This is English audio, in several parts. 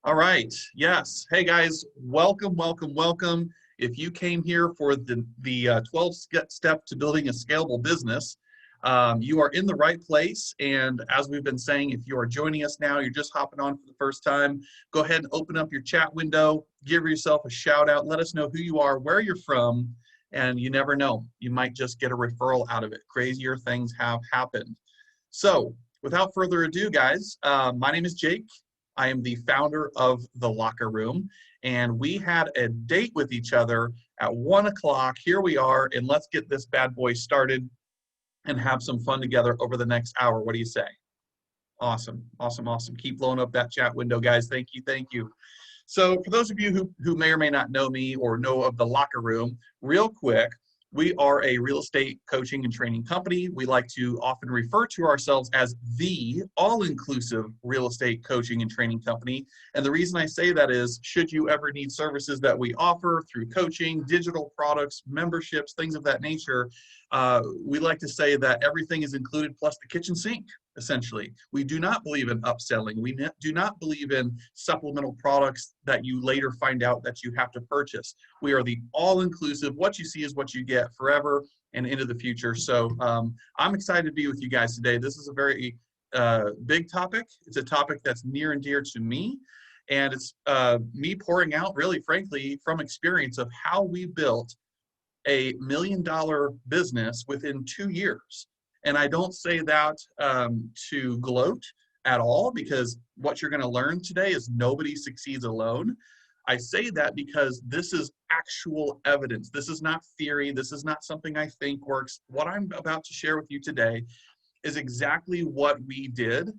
All right. Yes. Hey guys, welcome, welcome, welcome. If you came here for the 12 step to building a scalable business, you are in the right place. And as we've been saying, if you are joining us now, you're just hopping on for the first time, go ahead and open up your chat window, give yourself a shout out, let us know who you are, where you're from, and you never know, you might just get a referral out of it. Crazier things have happened. So without further ado, guys, my name is Jake. I am the founder of The Locker Room, and we had a date with each other at 1 o'clock. Here we are, and let's get this bad boy started and have some fun together over the next hour. What do you say? Awesome, awesome, awesome. Keep blowing up that chat window, guys. Thank you, thank you. So for those of you who may or may not know me or know of The Locker Room, real quick, we are a real estate coaching and training company. We like to often refer to ourselves as the all-inclusive real estate coaching and training company. And the reason I say that is, should you ever need services that we offer through coaching, digital products, memberships, things of that nature, we like to say that everything is included plus the kitchen sink. Essentially, we do not believe in upselling. We do not believe in supplemental products that you later find out that you have to purchase. We are the all-inclusive. What you see is what you get forever and into the future. So I'm excited to be with you guys today. This is a very big topic. It's a topic that's near and dear to me. And it's me pouring out, really, frankly, from experience of how we built a $1 million business within 2 years. And I don't say that to gloat at all, because what you're going to learn today is nobody succeeds alone. I say that because this is actual evidence. This is not theory. This is not something I think works. What I'm about to share with you today is exactly what we did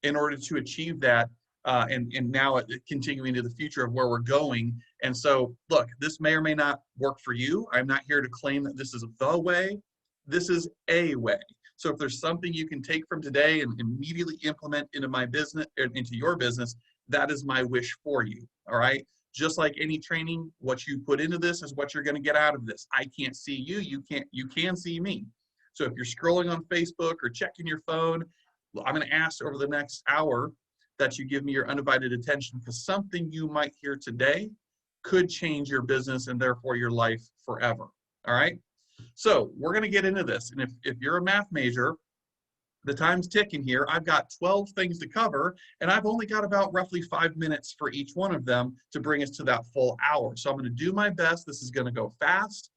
in order to achieve that, and now continuing to the future of where we're going. And so, look, this may or may not work for you. I'm not here to claim that this is the way. This is a way. So if there's something you can take from today and immediately implement into my business, or into your business, that is my wish for you, all right? Just like any training, what you put into this is what you're gonna get out of this. I can't see you, you can see me. So if you're scrolling on Facebook or checking your phone, I'm gonna ask over the next hour that you give me your undivided attention, because something you might hear today could change your business and therefore your life forever, all right? So we're going to get into this. And if you're a math major, the time's ticking here. I've got 12 things to cover, and I've only got about roughly 5 minutes for each one of them to bring us to that full hour. So I'm going to do my best. This is going to go fast.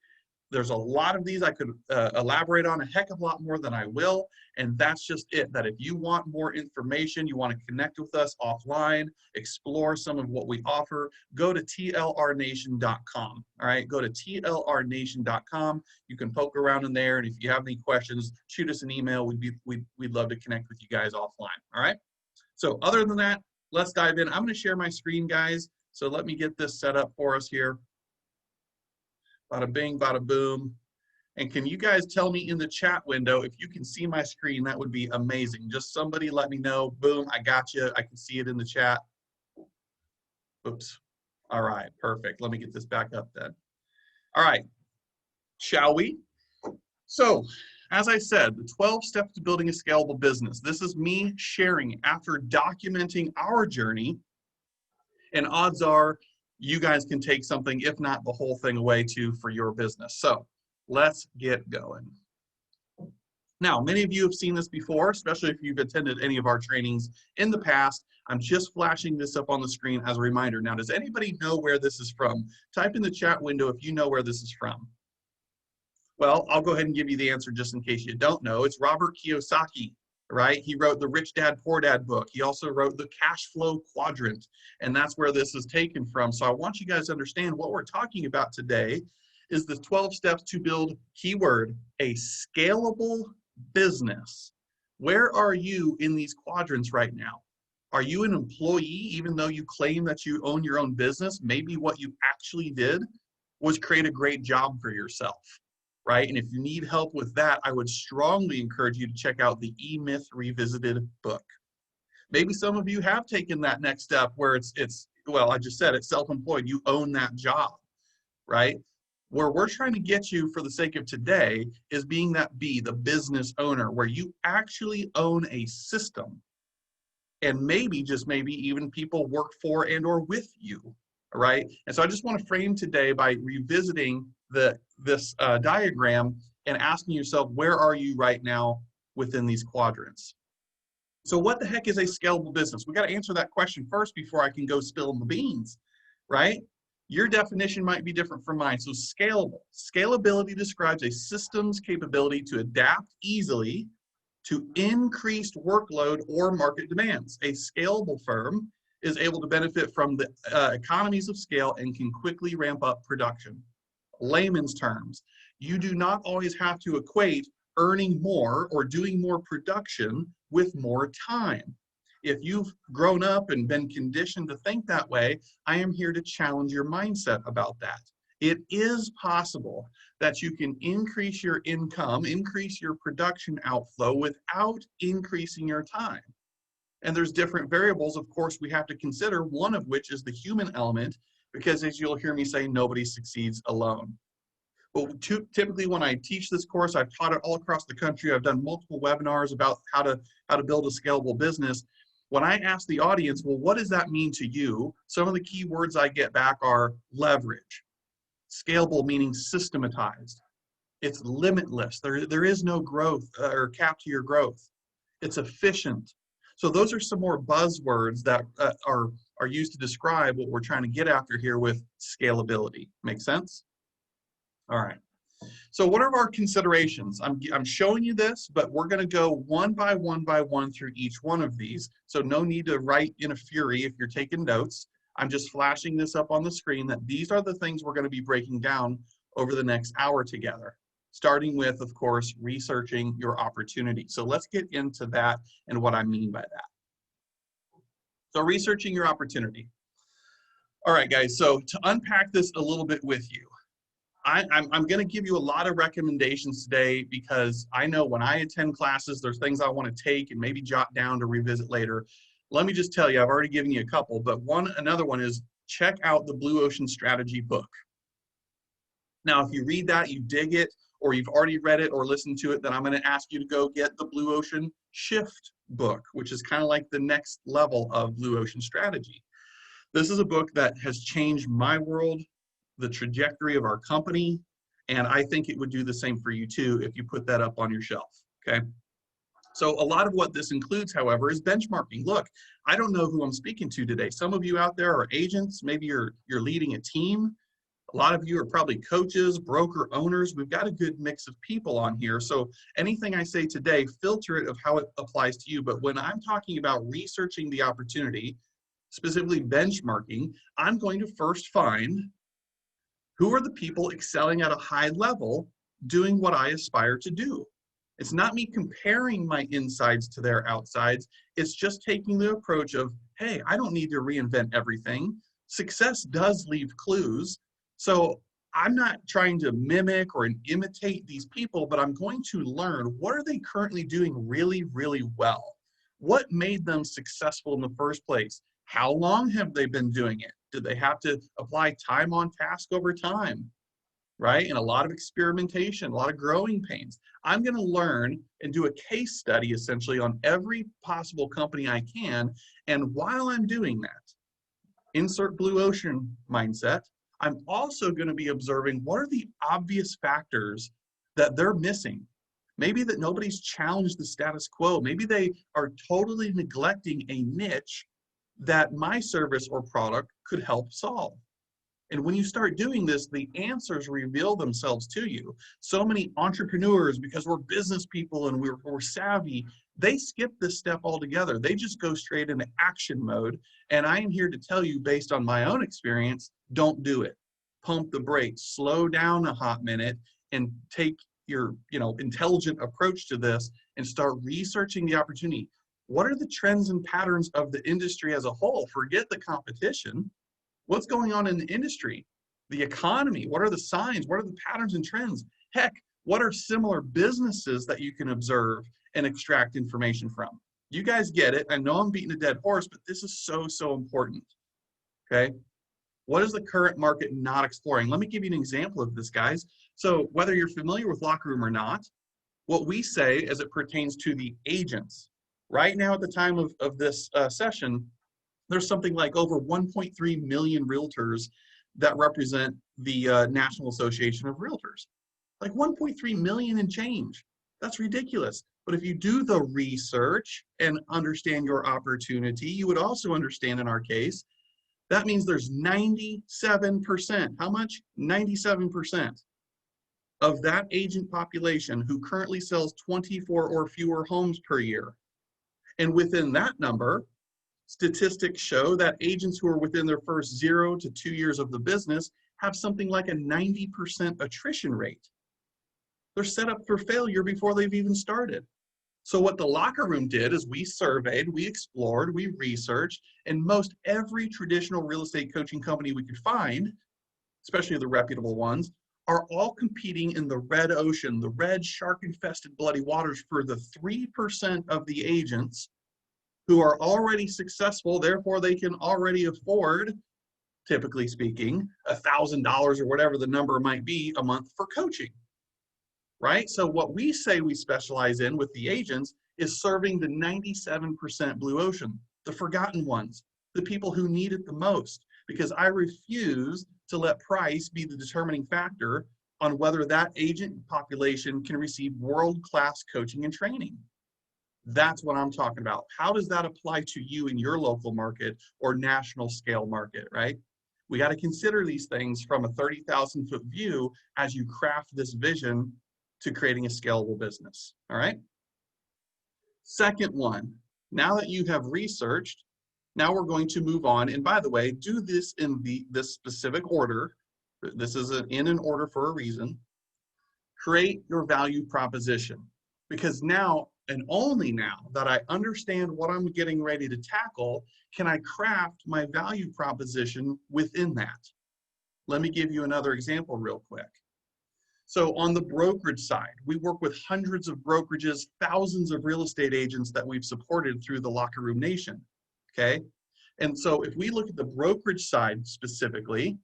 There's a lot of these I could elaborate on a heck of a lot more than I will. And that's just it, that if you want more information, you want to connect with us offline, explore some of what we offer, go to tlrnation.com. All right, go to tlrnation.com. You can poke around in there. And if you have any questions, shoot us an email. We'd love to connect with you guys offline. All right. So other than that, let's dive in. I'm going to share my screen, guys. So let me get this set up for us here. Bada bing, bada boom. And can you guys tell me in the chat window if you can see my screen? That would be amazing. Just somebody let me know. Boom, I got you. I can see it in the chat. Oops. All right, perfect. Let me get this back up then. All right, shall we? So, as I said, the 12 steps to building a scalable business. This is me sharing after documenting our journey, and odds are you guys can take something, if not the whole thing, away too for your business. So let's get going. Now, many of you have seen this before, especially if you've attended any of our trainings in the past. I'm just flashing this up on the screen as a reminder. Now, does anybody know where this is from? Type in the chat window if you know where this is from. Well, I'll go ahead and give you the answer just in case you don't know. It's Robert Kiyosaki. Right? He wrote the Rich Dad, Poor Dad book. He also wrote the Cash Flow Quadrant, and that's where this is taken from. So I want you guys to understand what we're talking about today is the 12 steps to build, keyword, a scalable business. Where are you in these quadrants right now? Are you an employee, even though you claim that you own your own business? Maybe what you actually did was create a great job for yourself. Right? And if you need help with that, I would strongly encourage you to check out the E-Myth Revisited book. Maybe some of you have taken that next step where it's well, I just said it's self-employed. You own that job, right? Where we're trying to get you for the sake of today is being that B, the business owner, where you actually own a system and maybe, just maybe, even people work for and or with you, all right? And so I just want to frame today by revisiting this diagram and asking yourself, where are you right now within these quadrants? So what the heck is a scalable business? We got to answer that question first before I can go spill the beans, right? Your definition might be different from mine. So scalable. Scalability describes a system's capability to adapt easily to increased workload or market demands. A scalable firm is able to benefit from the economies of scale and can quickly ramp up production. Layman's terms, you do not always have to equate earning more or doing more production with more time. If you've grown up and been conditioned to think that way, I am here to challenge your mindset about that. It is possible that you can increase your income, increase your production outflow without increasing your time. And there's different variables, of course, we have to consider, one of which is the human element, because as you'll hear me say, nobody succeeds alone. But typically when I teach this course, I've taught it all across the country. I've done multiple webinars about how to build a scalable business. When I ask the audience, well, what does that mean to you? Some of the key words I get back are leverage. Scalable meaning systematized. It's limitless. There is no growth or cap to your growth. It's efficient. So those are some more buzzwords that are used to describe what we're trying to get after here with scalability. Make sense? All right. So what are our considerations? I'm showing you this, but we're going to go one by one through each one of these. So no need to write in a fury if you're taking notes. I'm just flashing this up on the screen that these are the things we're going to be breaking down over the next hour together, starting with, of course, researching your opportunity. So let's get into that and what I mean by that. So researching your opportunity. All right, guys, so to unpack this a little bit with you, I'm going to give you a lot of recommendations today because I know when I attend classes, there's things I want to take and maybe jot down to revisit later. Let me just tell you, I've already given you a couple, but another one is check out the Blue Ocean Strategy book. Now, if you read that, you dig it, or you've already read it or listened to it, then I'm going to ask you to go get the Blue Ocean Shift book, which is kind of like the next level of Blue Ocean Strategy. This is a book that has changed my world, the trajectory of our company, and I think it would do the same for you too if you put that up on your shelf, okay? So a lot of what this includes, however, is benchmarking. Look, I don't know who I'm speaking to today. Some of you out there are agents, maybe you're leading a team. A lot of you are probably coaches, broker owners. We've got a good mix of people on here. So anything I say today, filter it of how it applies to you. But when I'm talking about researching the opportunity, specifically benchmarking, I'm going to first find who are the people excelling at a high level doing what I aspire to do. It's not me comparing my insides to their outsides. It's just taking the approach of, hey, I don't need to reinvent everything. Success does leave clues. So I'm not trying to mimic or imitate these people, but I'm going to learn what are they currently doing really, really well? What made them successful in the first place? How long have they been doing it? Did they have to apply time on task over time, right? And a lot of experimentation, a lot of growing pains. I'm going to learn and do a case study essentially on every possible company I can. And while I'm doing that, insert Blue Ocean mindset, I'm also going to be observing what are the obvious factors that they're missing. Maybe that nobody's challenged the status quo. Maybe they are totally neglecting a niche that my service or product could help solve. And when you start doing this, the answers reveal themselves to you. So many entrepreneurs, because we're business people and we're savvy, they skip this step altogether. They just go straight into action mode. And I am here to tell you, based on my own experience, don't do it. Pump the brakes, slow down a hot minute, and take your intelligent approach to this and start researching the opportunity. What are the trends and patterns of the industry as a whole? Forget the competition. What's going on in the industry? The economy, what are the signs? What are the patterns and trends? Heck, what are similar businesses that you can observe and extract information from? You guys get it. I know I'm beating a dead horse, but this is so, so important, okay? What is the current market not exploring? Let me give you an example of this, guys. So whether you're familiar with Locker Room or not, what we say as it pertains to the agents, Right now, at the time of this session, there's something like over 1.3 million realtors that represent the National Association of Realtors. Like 1.3 million and change. That's ridiculous. But if you do the research and understand your opportunity, you would also understand in our case, that means there's 97%. How much? 97% of that agent population who currently sells 24 or fewer homes per year. And within that number, statistics show that agents who are within their first 0 to 2 years of the business have something like a 90% attrition rate. They're set up for failure before they've even started. So what the locker room did is we surveyed, we explored, we researched, and most every traditional real estate coaching company we could find, especially the reputable ones, are all competing in the red ocean, the red shark-infested bloody waters for the 3% of the agents who are already successful, therefore they can already afford, typically speaking, $1,000 or whatever the number might be a month for coaching, right? So what we say we specialize in with the agents is serving the 97% blue ocean, the forgotten ones, the people who need it the most, because I refuse to let price be the determining factor on whether that agent population can receive world-class coaching and training. That's what I'm talking about. How does that apply to you in your local market or national scale market, right? We got to consider these things from a 30,000-foot view as you craft this vision to creating a scalable business, all right? Second one, now that you have researched, now we're going to move on. And by the way, do this in this specific order. This is in an order for a reason. Create your value proposition, because now and only now that I understand what I'm getting ready to tackle, can I craft my value proposition within that. Let me give you another example real quick. So on the brokerage side, we work with hundreds of brokerages, thousands of real estate agents that we've supported through the Locker Room Nation, okay? And so if we look at the brokerage side specifically,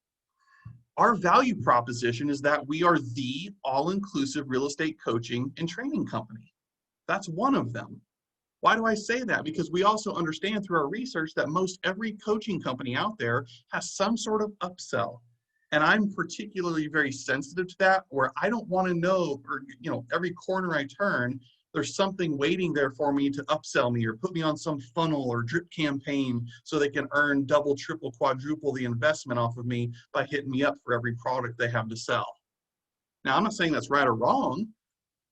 our value proposition is that we are the all-inclusive real estate coaching and training company. That's one of them. Why do I say that? Because we also understand through our research that most every coaching company out there has some sort of upsell. And I'm particularly very sensitive to that, where I don't want to know, or every corner I turn, there's something waiting there for me to upsell me or put me on some funnel or drip campaign so they can earn double, triple, quadruple the investment off of me by hitting me up for every product they have to sell. Now, I'm not saying that's right or wrong.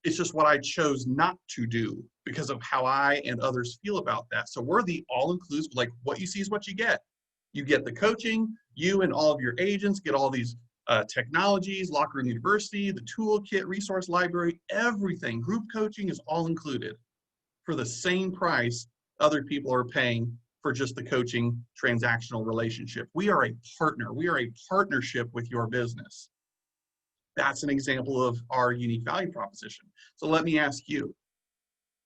It's just what I chose not to do because of how I and others feel about that. So we're the all-inclusive, like what you see is what you get. You get the coaching, you and all of your agents get all these technologies, Locker Room University, the toolkit, resource library, everything. Group coaching is all included for the same price other people are paying for just the coaching transactional relationship. We are a partner. We are a partnership with your business. That's an example of our unique value proposition. So let me ask you,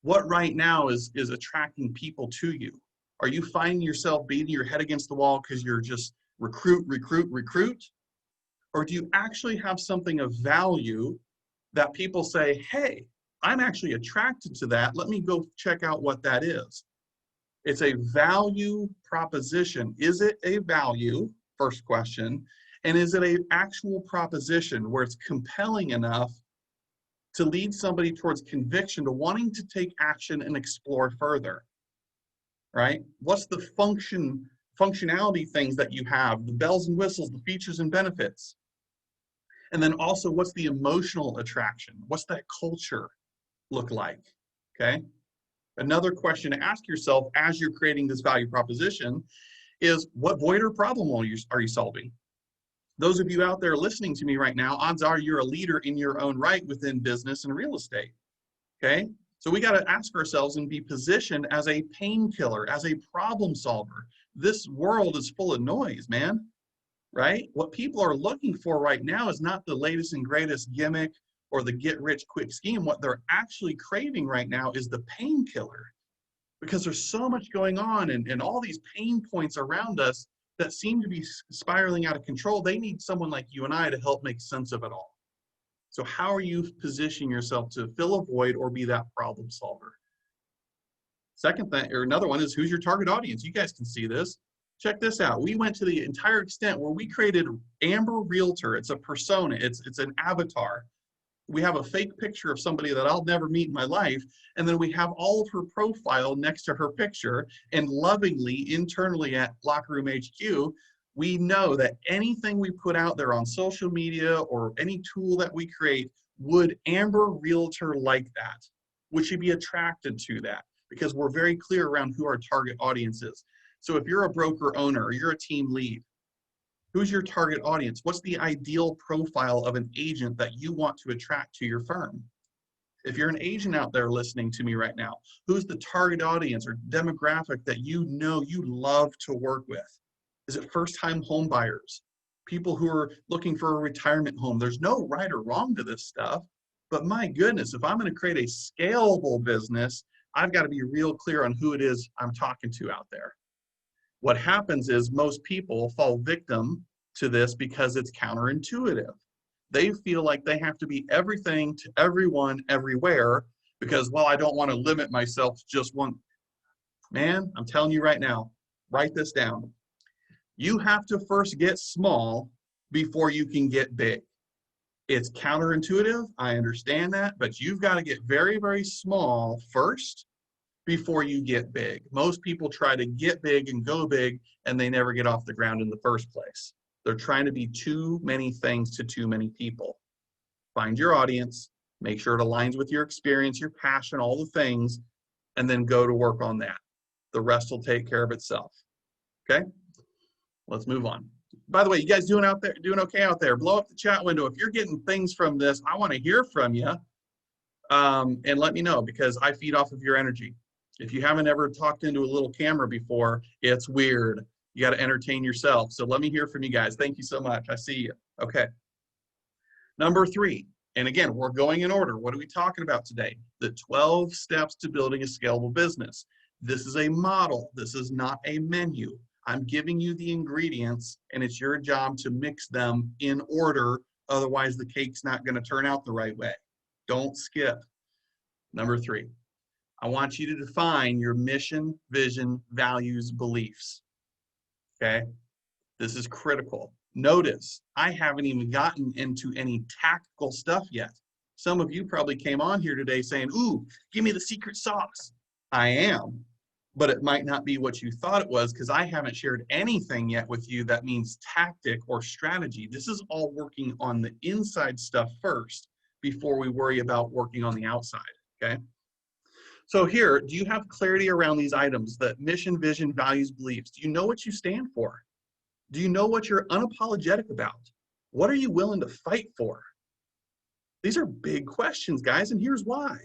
what right now is attracting people to you? Are you finding yourself beating your head against the wall because you're just recruit? Or do you actually have something of value that people say, hey, I'm actually attracted to that. Let me go check out what that is. It's a value proposition. Is it a value? First question. And is it an actual proposition where it's compelling enough to lead somebody towards conviction, to wanting to take action and explore further, right? What's the functionality things that you have, the bells and whistles, the features and benefits? And then also, what's the emotional attraction? What's that culture look like, okay? Another question to ask yourself as you're creating this value proposition is, what void or problem are you solving? Those of you out there listening to me right now, odds are you're a leader in your own right within business and real estate, okay? So we got to ask ourselves and be positioned as a painkiller, as a problem solver. This world is full of noise, man, right? What people are looking for right now is not the latest and greatest gimmick or the get-rich-quick scheme. What they're actually craving right now is the painkiller, because there's so much going on and all these pain points around us that seem to be spiraling out of control. They need someone like you and I to help make sense of it all. So how are you positioning yourself to fill a void or be that problem solver? Second thing, or another one, is who's your target audience? You guys can see this. Check this out. We went to the entire extent where we created Amber Realtor. It's a persona. It's an avatar. We have a fake picture of somebody that I'll never meet in my life, and then we have all of her profile next to her picture, and lovingly, internally at Locker Room HQ, we know that anything we put out there on social media or any tool that we create, would Amber Realtor like that? Would she be attracted to that? Because we're very clear around who our target audience is. So if you're a broker owner or you're a team lead, who's your target audience? What's the ideal profile of an agent that you want to attract to your firm? If you're an agent out there listening to me right now, who's the target audience or demographic that you know you love to work with? Is it first-time home buyers? People who are looking for a retirement home? There's no right or wrong to this stuff, but my goodness, if I'm going to create a scalable business, I've got to be real clear on who it is I'm talking to out there. What happens is most people fall victim to this because it's counterintuitive. They feel like they have to be everything to everyone everywhere because, well, I don't want to limit myself to just one. Man, I'm telling you right now, write this down. You have to first get small before you can get big. It's counterintuitive, I understand that, but you've got to get very, very small first before you get big. Most people try to get big and go big, and they never get off the ground in the first place. They're trying to be too many things to too many people. Find your audience, make sure it aligns with your experience, your passion, all the things, and then go to work on that. The rest will take care of itself. Okay? Let's move on. By the way, you guys doing okay out there? Blow up the chat window. If you're getting things from this, I want to hear from you, and let me know, because I feed off of your energy. If you haven't ever talked into a little camera before, it's weird. You got to entertain yourself. So let me hear from you guys. Thank you so much. I see you. Okay. Number 3, and again, we're going in order. What are we talking about today? The 12 steps to building a scalable business. This is a model. This is not a menu. I'm giving you the ingredients, and it's your job to mix them in order. Otherwise, the cake's not going to turn out the right way. Don't skip. Number 3, I want you to define your mission, vision, values, beliefs. Okay? This is critical. Notice, I haven't even gotten into any tactical stuff yet. Some of you probably came on here today saying, ooh, give me the secret sauce. I am, but it might not be what you thought it was, because I haven't shared anything yet with you that means tactic or strategy. This is all working on the inside stuff first before we worry about working on the outside, okay? So here, do you have clarity around these items, the mission, vision, values, beliefs? Do you know what you stand for? Do you know what you're unapologetic about? What are you willing to fight for? These are big questions, guys, and here's why.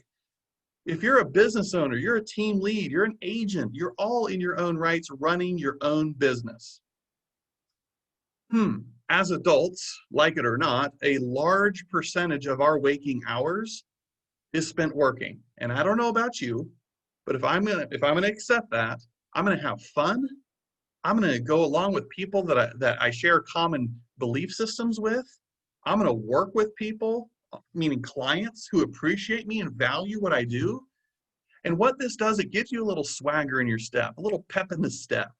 If you're a business owner, you're a team lead, you're an agent, you're all in your own rights running your own business. As adults, like it or not, a large percentage of our waking hours is spent working. And I don't know about you, but if I'm gonna accept that, I'm gonna have fun. I'm gonna go along with people that I share common belief systems with. I'm gonna work with people, meaning clients, who appreciate me and value what I do. And what this does, it gives you a little swagger in your step, a little pep in the step.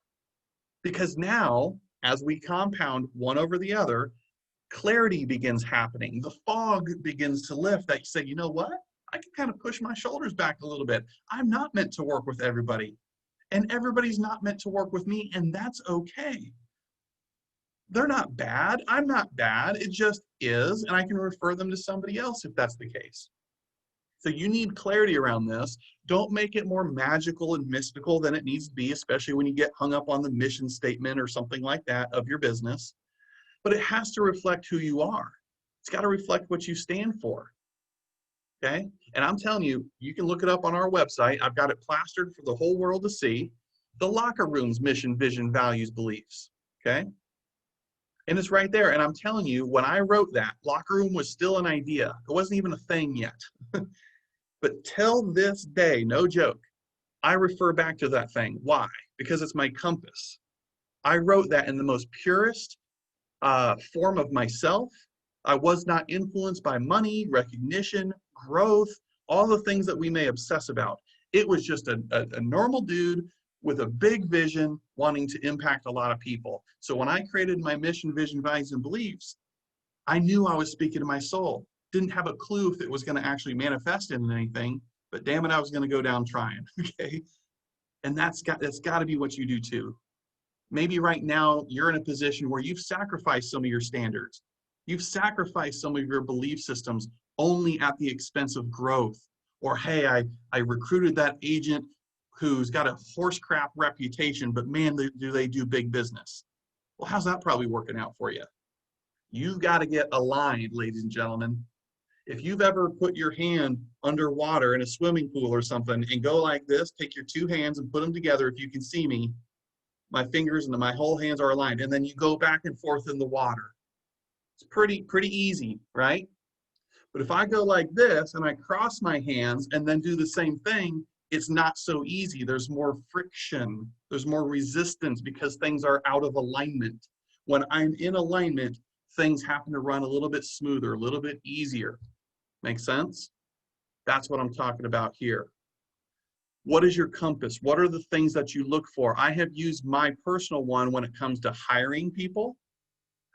Because now, as we compound one over the other, clarity begins happening. The fog begins to lift, that you say, you know what? I can kind of push my shoulders back a little bit. I'm not meant to work with everybody, and everybody's not meant to work with me, and that's okay. They're not bad. I'm not bad. It just is, and I can refer them to somebody else if that's the case. So you need clarity around this. Don't make it more magical and mystical than it needs to be, especially when you get hung up on the mission statement or something like that of your business. But it has to reflect who you are. It's got to reflect what you stand for. Okay? And I'm telling you, you can look it up on our website. I've got it plastered for the whole world to see. The Locker Room's mission, vision, values, beliefs. Okay? And it's right there. And I'm telling you, when I wrote that, Locker Room was still an idea. It wasn't even a thing yet. But till this day, no joke, I refer back to that thing. Why? Because it's my compass. I wrote that in the most purest form of myself. I was not influenced by money, recognition, growth, all the things that we may obsess about. It was just a normal dude with a big vision wanting to impact a lot of people. So when I created my mission, vision, values, and beliefs, I knew I was speaking to my soul. Didn't have a clue if it was going to actually manifest into anything, but damn it, I was going to go down trying. Okay. And that's got to be what you do too. Maybe right now you're in a position where you've sacrificed some of your standards. You've sacrificed some of your belief systems only at the expense of growth. Or, hey, I recruited that agent who's got a horse crap reputation, but man, do they do big business. Well, how's that probably working out for you? You've got to get aligned, ladies and gentlemen. If you've ever put your hand underwater in a swimming pool or something and go like this, take your two hands and put them together, if you can see me, my fingers and my whole hands are aligned, and then you go back and forth in the water. It's pretty easy, right? But if I go like this and I cross my hands and then do the same thing, it's not so easy. There's more friction. There's more resistance because things are out of alignment. When I'm in alignment, things happen to run a little bit smoother, a little bit easier. Make sense? That's what I'm talking about here. What is your compass? What are the things that you look for? I have used my personal one when it comes to hiring people.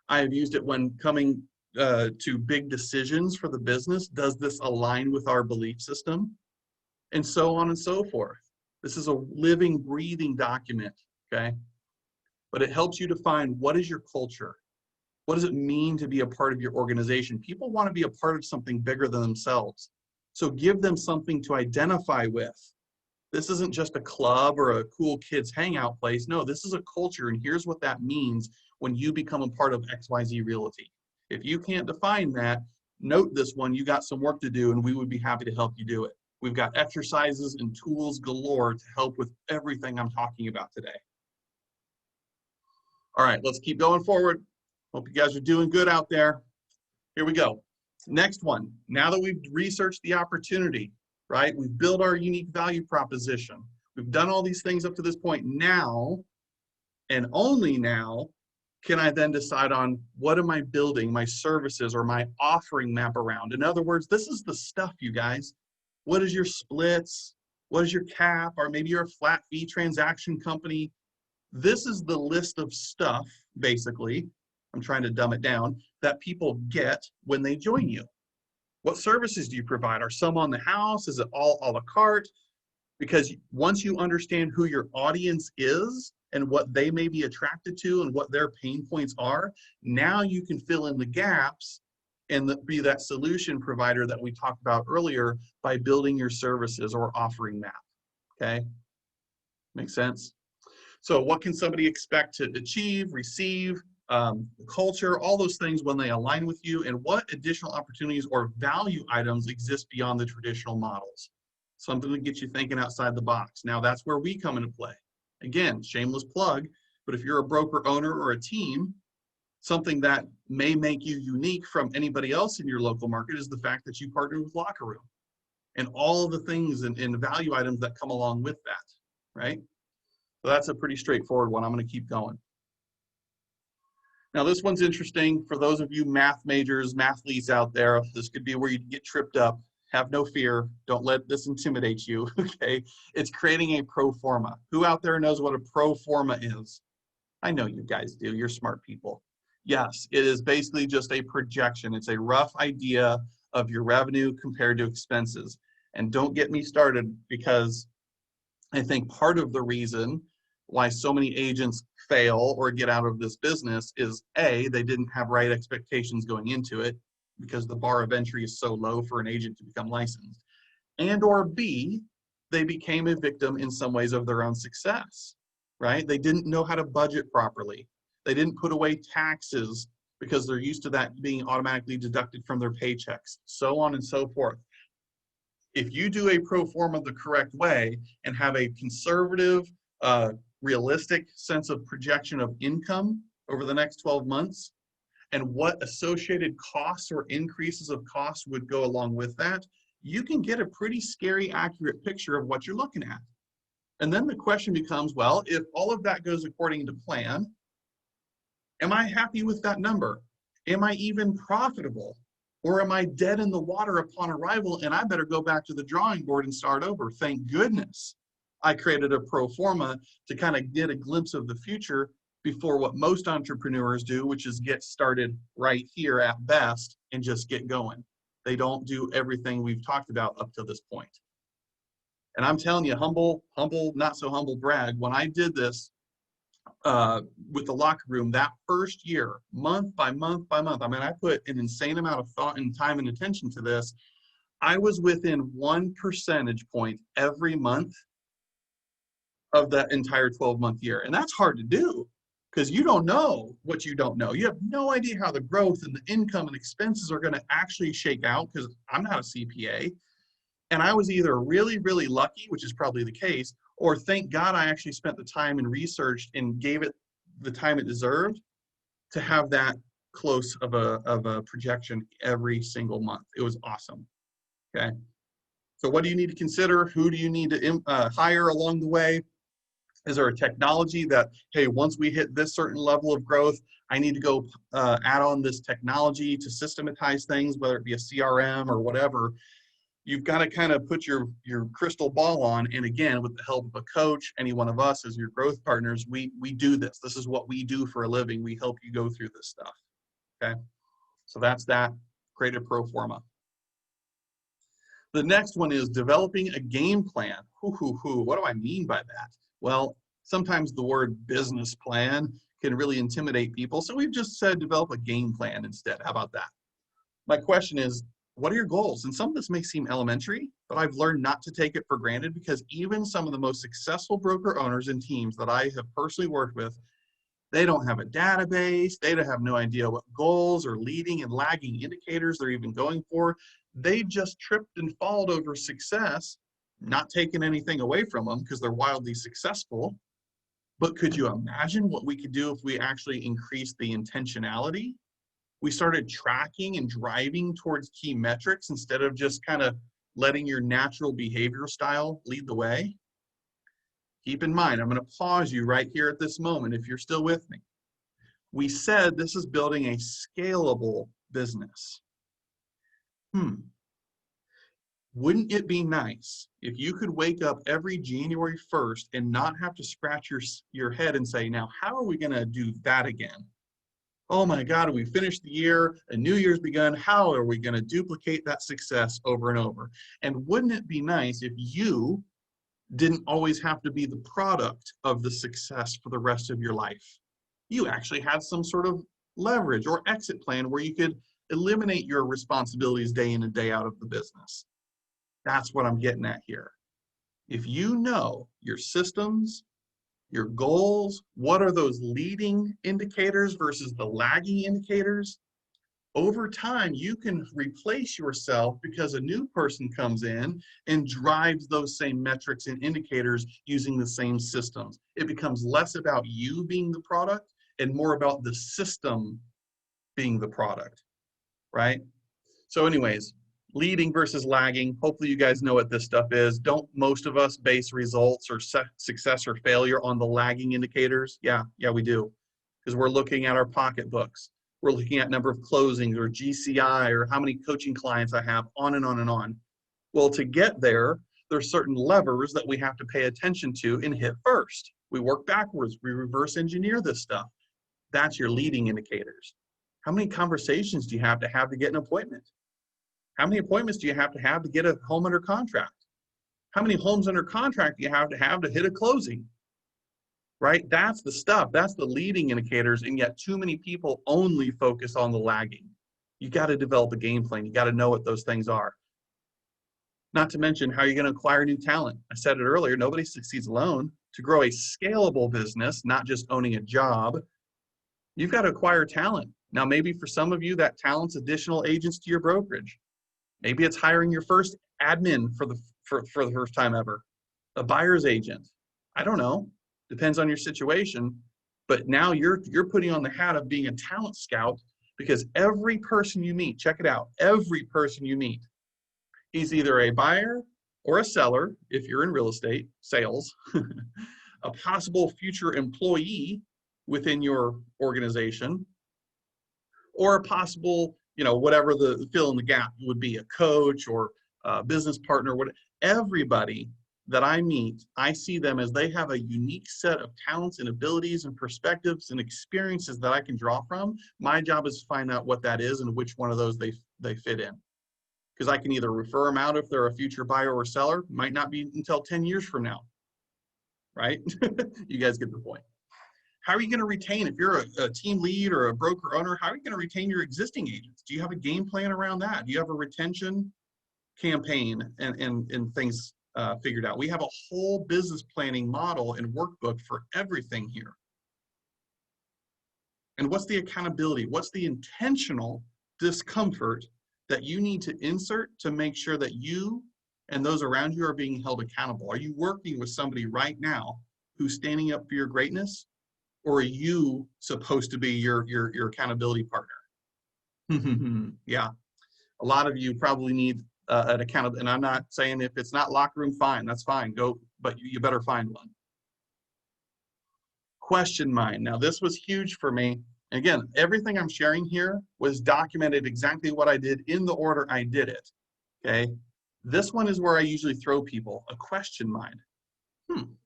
I have used it when coming to big decisions for the business. Does this align with our belief system? And so on and so forth. This is a living, breathing document, okay? But it helps you define what is your culture? What does it mean to be a part of your organization? People want to be a part of something bigger than themselves. So give them something to identify with. This isn't just a club or a cool kids hangout place. No, this is a culture, and here's what that means when you become a part of XYZ Realty. If you can't define that, note this one, you got some work to do, and we would be happy to help you do it. We've got exercises and tools galore to help with everything I'm talking about today. All right, let's keep going forward. Hope you guys are doing good out there. Here we go. Next one. Now that we've researched the opportunity, right? We've built our unique value proposition. We've done all these things up to this point. Now, and only now, can I then decide on what am I building my services or my offering map around? In other words, this is the stuff, you guys. What is your splits? What is your cap? Or maybe you're a flat fee transaction company. This is the list of stuff, basically, I'm trying to dumb it down, that people get when they join you. What services do you provide? Are some on the house? Is it all a la carte? Because once you understand who your audience is and what they may be attracted to and what their pain points are, now you can fill in the gaps and be that solution provider that we talked about earlier by building your services or offering map, okay? Make sense? So what can somebody expect to achieve, receive, culture, all those things when they align with you, and what additional opportunities or value items exist beyond the traditional models? Something to get you thinking outside the box. Now that's where we come into play. Again, shameless plug, but if you're a broker owner or a team, something that may make you unique from anybody else in your local market is the fact that you partner with Locker Room and all the things and value items that come along with that, right? So that's a pretty straightforward one. I'm going to keep going. Now this one's interesting for those of you math majors, mathletes out there. This could be where you get tripped up. Have no fear. Don't let this intimidate you, okay? It's creating a pro forma. Who out there knows what a pro forma is? I know you guys do. You're smart people. Yes, it is basically just a projection. It's a rough idea of your revenue compared to expenses. And don't get me started, because I think part of the reason why so many agents fail or get out of this business is A, they didn't have right expectations going into it because the bar of entry is so low for an agent to become licensed. And or B, they became a victim in some ways of their own success, right? They didn't know how to budget properly. They didn't put away taxes because they're used to that being automatically deducted from their paychecks, so on and so forth. If you do a pro forma the correct way and have a conservative, realistic sense of projection of income over the next 12 months and what associated costs or increases of costs would go along with that, you can get a pretty scary, accurate picture of what you're looking at. And then the question becomes, well, if all of that goes according to plan, am I happy with that number? Am I even profitable? Or am I dead in the water upon arrival and I better go back to the drawing board and start over? Thank goodness I created a pro forma to kind of get a glimpse of the future before what most entrepreneurs do, which is get started right here at best and just get going. They don't do everything we've talked about up to this point. And I'm telling you, humble, not so humble brag, when I did this with the locker room that first year, month by month by month, I mean, I put an insane amount of thought and time and attention to this. I was within 1 percentage point every month of that entire 12-month year. And that's hard to do because you don't know what you don't know. You have no idea how the growth and the income and expenses are going to actually shake out because I'm not a CPA. And I was either really, really lucky, which is probably the case, or thank God I actually spent the time and researched and gave it the time it deserved to have that close of a projection every single month. It was awesome. Okay. So what do you need to consider? Who do you need to hire along the way? Is there a technology that, hey, once we hit this certain level of growth, I need to go add on this technology to systematize things, whether it be a CRM or whatever? You've got to kind of put your crystal ball on. And again, with the help of a coach, any one of us as your growth partners, we do this. This is what we do for a living. We help you go through this stuff. Okay. So that's that. Create a pro forma. The next one is developing a game plan. What do I mean by that? Well, sometimes the word business plan can really intimidate people. So we've just said develop a game plan instead. How about that? My question is, what are your goals? And some of this may seem elementary, but I've learned not to take it for granted because even some of the most successful broker owners and teams that I have personally worked with, they don't have a database. They don't have no idea what goals or leading and lagging indicators they're even going for. They just tripped and falled over success, not taking anything away from them because they're wildly successful. But could you imagine what we could do if we actually increased the intentionality? We started tracking and driving towards key metrics instead of just kind of letting your natural behavior style lead the way. Keep in mind, I'm going to pause you right here at this moment if you're still with me. We said this is building a scalable business. Wouldn't it be nice if you could wake up every January 1st and not have to scratch your head and say, now, how are we going to do that again? Oh my God, we finished the year, a new year's begun. How are we going to duplicate that success over and over? And wouldn't it be nice if you didn't always have to be the product of the success for the rest of your life? You actually had some sort of leverage or exit plan where you could eliminate your responsibilities day in and day out of the business. That's what I'm getting at here. If you know your systems, your goals, what are those leading indicators versus the lagging indicators? Over time, you can replace yourself because a new person comes in and drives those same metrics and indicators using the same systems. It becomes less about you being the product and more about the system being the product, right? So anyways, leading versus lagging. Hopefully you guys know what this stuff is. Don't most of us base results or success or failure on the lagging indicators? Yeah, we do. Because we're looking at our pocketbooks. We're looking at number of closings or GCI or how many coaching clients I have, on and on and on. Well, to get there, there's certain levers that we have to pay attention to and hit first. We work backwards. We reverse engineer this stuff. That's your leading indicators. How many conversations do you have to get an appointment? How many appointments do you have to get a home under contract? How many homes under contract do you have to hit a closing? Right? That's the stuff. That's the leading indicators, and yet too many people only focus on the lagging. You got to develop a game plan. You got to know what those things are. Not to mention how you're going to acquire new talent. I said it earlier, nobody succeeds alone. To grow a scalable business, not just owning a job, you've got to acquire talent. Now, maybe for some of you, that talent's additional agents to your brokerage. Maybe it's hiring your first admin for the first time ever, a buyer's agent. I don't know. Depends on your situation. But now you're putting on the hat of being a talent scout because every person you meet, check it out, every person you meet, he's either a buyer or a seller, if you're in real estate, sales, a possible future employee within your organization, or a possible whatever the fill in the gap would be, a coach or a business partner, everybody that I meet, I see them as they have a unique set of talents and abilities and perspectives and experiences that I can draw from. My job is to find out what that is and which one of those they fit in. Because I can either refer them out if they're a future buyer or seller, might not be until 10 years from now, right? You guys get the point. How are you going to retain, if you're a team lead or a broker owner, how are you going to retain your existing agents? Do you have a game plan around that? Do you have a retention campaign and things figured out? We have a whole business planning model and workbook for everything here. And what's the accountability? What's the intentional discomfort that you need to insert to make sure that you and those around you are being held accountable? Are you working with somebody right now who's standing up for your greatness? Or are you supposed to be your accountability partner? Yeah, a lot of you probably need an accountability, and I'm not saying if it's not locker room, fine, that's fine, go, but you better find one. Question mind. Now this was huge for me. Again, everything I'm sharing here was documented exactly what I did in the order I did it, okay? This one is where I usually throw people, a question mind.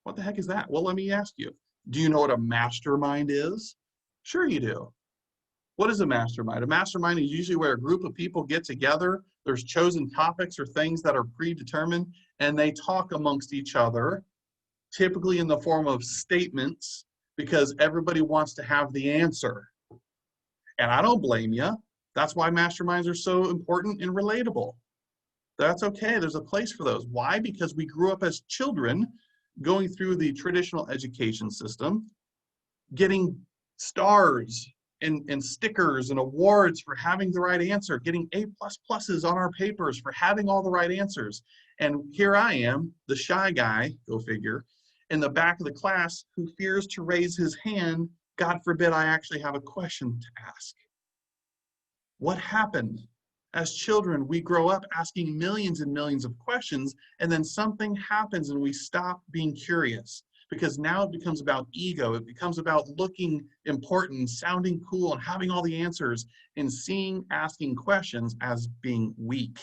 What the heck is that? Well, let me ask you. Do you know what a mastermind is? Sure you do. What is a mastermind? A mastermind is usually where a group of people get together, there's chosen topics or things that are predetermined, and they talk amongst each other, typically in the form of statements, because everybody wants to have the answer. And I don't blame you. That's why masterminds are so important and relatable. That's okay, there's a place for those. Why? Because we grew up as children going through the traditional education system, getting stars and stickers and awards for having the right answer, getting A++s on our papers for having all the right answers. And here I am, the shy guy, go figure, in the back of the class who fears to raise his hand. God forbid I actually have a question to ask. What happened? As children, we grow up asking millions and millions of questions, and then something happens and we stop being curious, because now it becomes about ego. It becomes about looking important, sounding cool, and having all the answers, and seeing asking questions as being weak.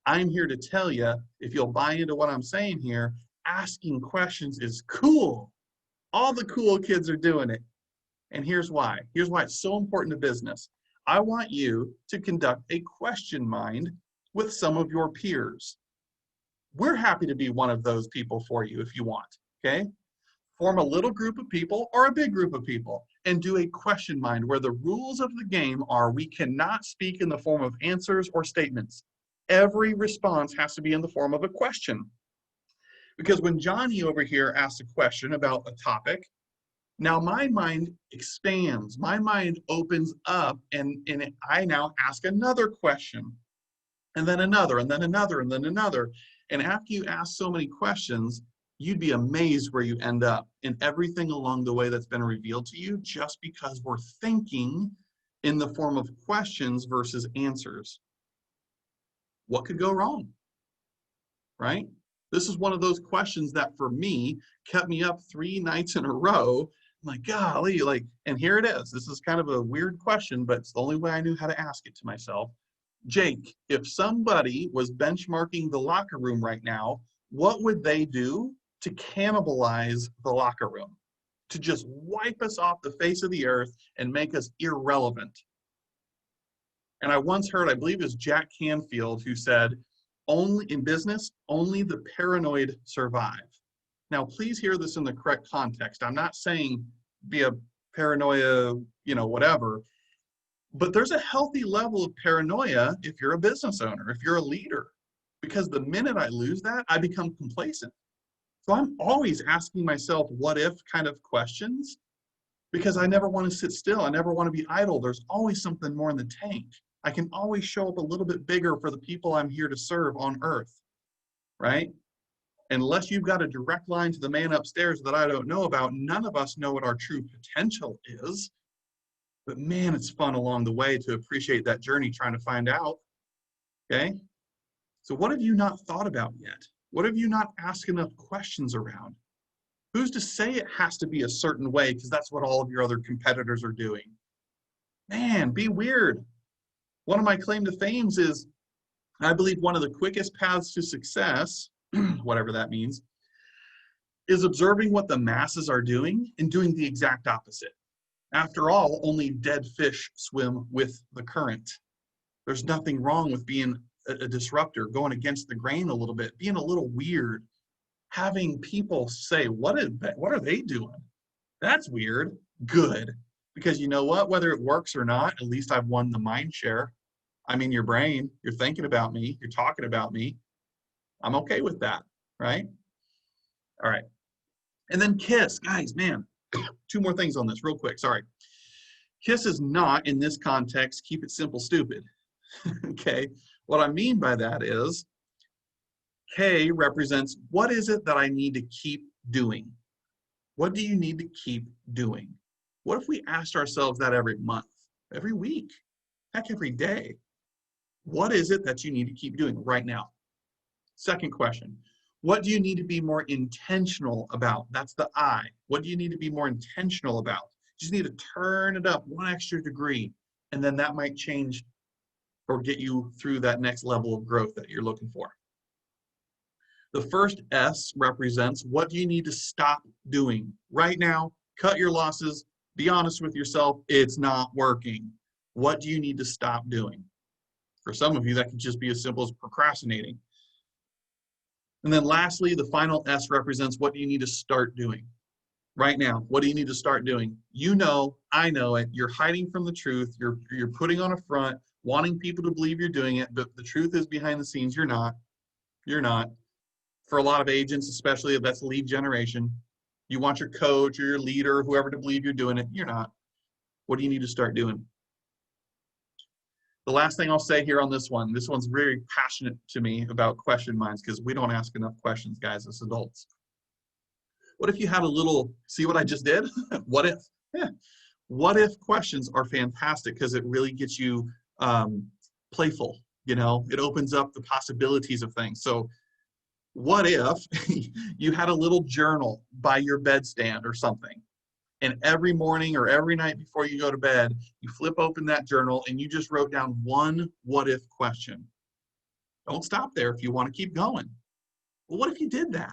I'm here to tell you, if you'll buy into what I'm saying here, asking questions is cool. All the cool kids are doing it. And here's why. Here's why it's so important to business. I want you to conduct a question mind with some of your peers. We're happy to be one of those people for you if you want, okay? Form a little group of people or a big group of people and do a question mind where the rules of the game are we cannot speak in the form of answers or statements. Every response has to be in the form of a question. Because when Johnny over here asks a question about a topic, now my mind expands, my mind opens up, and I now ask another question, and then another, and then another, and then another. And after you ask so many questions, you'd be amazed where you end up in everything along the way that's been revealed to you, just because we're thinking in the form of questions versus answers. What could go wrong, right? This is one of those questions that for me kept me up 3 nights in a row. I'm like, golly, and here it is. This is kind of a weird question, but it's the only way I knew how to ask it to myself. Jake, if somebody was benchmarking the locker room right now, what would they do to cannibalize the locker room? To just wipe us off the face of the earth and make us irrelevant? And I once heard, I believe it was Jack Canfield, who said, only in business, only the paranoid survive. Now, please hear this in the correct context. I'm not saying be a paranoia, whatever, but there's a healthy level of paranoia if you're a business owner, if you're a leader, because the minute I lose that, I become complacent. So I'm always asking myself what if kind of questions, because I never want to sit still. I never want to be idle. There's always something more in the tank. I can always show up a little bit bigger for the people I'm here to serve on earth, right? Unless you've got a direct line to the man upstairs that I don't know about, none of us know what our true potential is. But man, it's fun along the way to appreciate that journey, trying to find out, okay? So what have you not thought about yet? What have you not asked enough questions around? Who's to say it has to be a certain way because that's what all of your other competitors are doing? Man, be weird. One of my claim to fames is, I believe one of the quickest paths to success, whatever that means, is observing what the masses are doing and doing the exact opposite. After all, only dead fish swim with the current. There's nothing wrong with being a disruptor, going against the grain a little bit, being a little weird, having people say, what are they doing? That's weird. Good. Because you know what? Whether it works or not, at least I've won the mind share. I'm in your brain. You're thinking about me. You're talking about me. I'm okay with that, right? All right. And then KISS. Guys, man, two more things on this real quick. Sorry. KISS is not, in this context, keep it simple, stupid. Okay. What I mean by that is K represents what is it that I need to keep doing? What do you need to keep doing? What if we asked ourselves that every month, every week, heck, every day? What is it that you need to keep doing right now? Second question, what do you need to be more intentional about? That's the I. What do you need to be more intentional about? You just need to turn it up one extra degree, and then that might change or get you through that next level of growth that you're looking for. The first S represents what do you need to stop doing right now? Cut your losses. Be honest with yourself. It's not working. What do you need to stop doing? For some of you, that could just be as simple as procrastinating. And then lastly, the final S represents what do you need to start doing right now? What do you need to start doing? You know, I know it. You're hiding from the truth. You're putting on a front, wanting people to believe you're doing it, but the truth is behind the scenes, you're not. You're not. For a lot of agents, especially if that's lead generation, you want your coach or your leader, or whoever, to believe you're doing it. You're not. What do you need to start doing? The last thing I'll say here on this one's very passionate to me about question minds, because we don't ask enough questions, guys, as adults. What if you had a little, see what I just did? What if? Yeah. What if questions are fantastic because it really gets you playful, you know? It opens up the possibilities of things. So what if you had a little journal by your bedstand or something, and every morning or every night before you go to bed, you flip open that journal and you just wrote down one what if question? Don't stop there if you want to keep going. Well, what if you did that?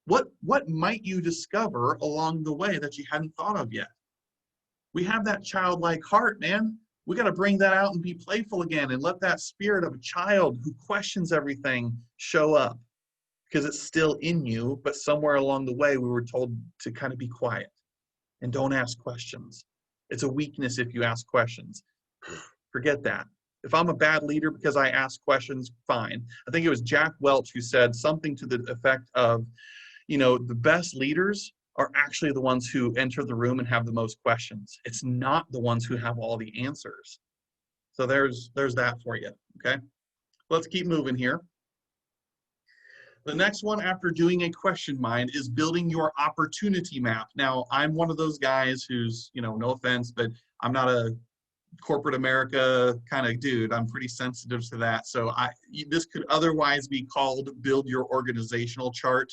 What might you discover along the way that you hadn't thought of yet? We have that childlike heart, man. We got to bring that out and be playful again and let that spirit of a child who questions everything show up, because it's still in you, but somewhere along the way we were told to kind of be quiet and don't ask questions. It's a weakness if you ask questions. Forget that. If I'm a bad leader because I ask questions, fine. I think it was Jack Welch who said something to the effect of, you know, the best leaders are actually the ones who enter the room and have the most questions. It's not the ones who have all the answers. So there's that for you, okay? Let's keep moving here. The next one after doing a question mind is building your opportunity map. Now, I'm one of those guys who's, you know, no offense, but I'm not a corporate America kind of dude. I'm pretty sensitive to that. So this could otherwise be called build your organizational chart.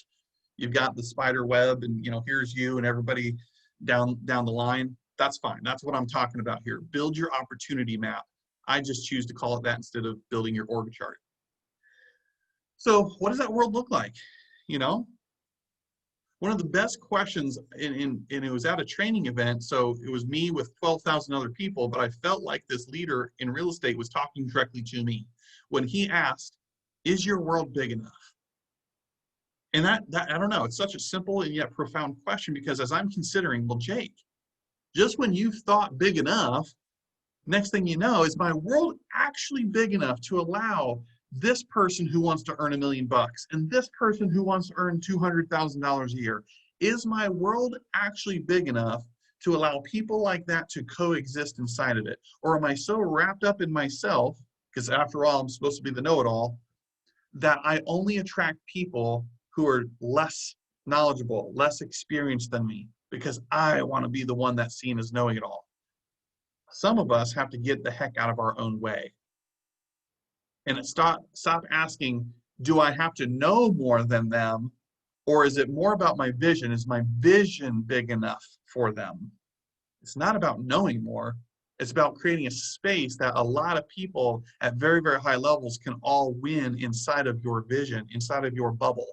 You've got the spider web and, you know, here's you and everybody down the line. That's fine. That's what I'm talking about here. Build your opportunity map. I just choose to call it that instead of building your org chart. So what does that world look like? You know, one of the best questions, and it was at a training event, so it was me with 12,000 other people, but I felt like this leader in real estate was talking directly to me when he asked, is your world big enough? And that I don't know, it's such a simple and yet profound question, because as I'm considering, well, Jake, just when you've thought big enough, next thing you know, is my world actually big enough to allow this person who wants to earn $1 million and this person who wants to earn $200,000 a year? Is my world actually big enough to allow people like that to coexist inside of it? Or am I so wrapped up in myself, because after all, I'm supposed to be the know-it-all, that I only attract people who are less knowledgeable, less experienced than me, because I want to be the one that's seen as knowing it all? Some of us have to get the heck out of our own way. And stop asking, do I have to know more than them? Or is it more about my vision? Is my vision big enough for them? It's not about knowing more. It's about creating a space that a lot of people at very, very high levels can all win inside of your vision, inside of your bubble,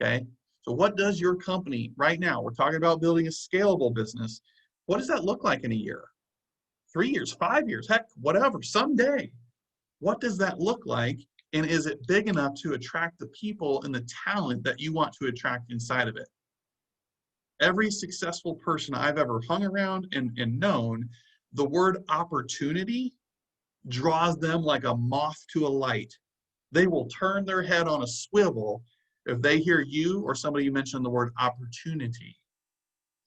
okay? So what does your company right now, we're talking about building a scalable business. What does that look like in a year? 3 years, 5 years, heck, whatever, someday. What does that look like? And is it big enough to attract the people and the talent that you want to attract inside of it? Every successful person I've ever hung around and known, the word opportunity draws them like a moth to a light. They will turn their head on a swivel if they hear you or somebody mention the word opportunity.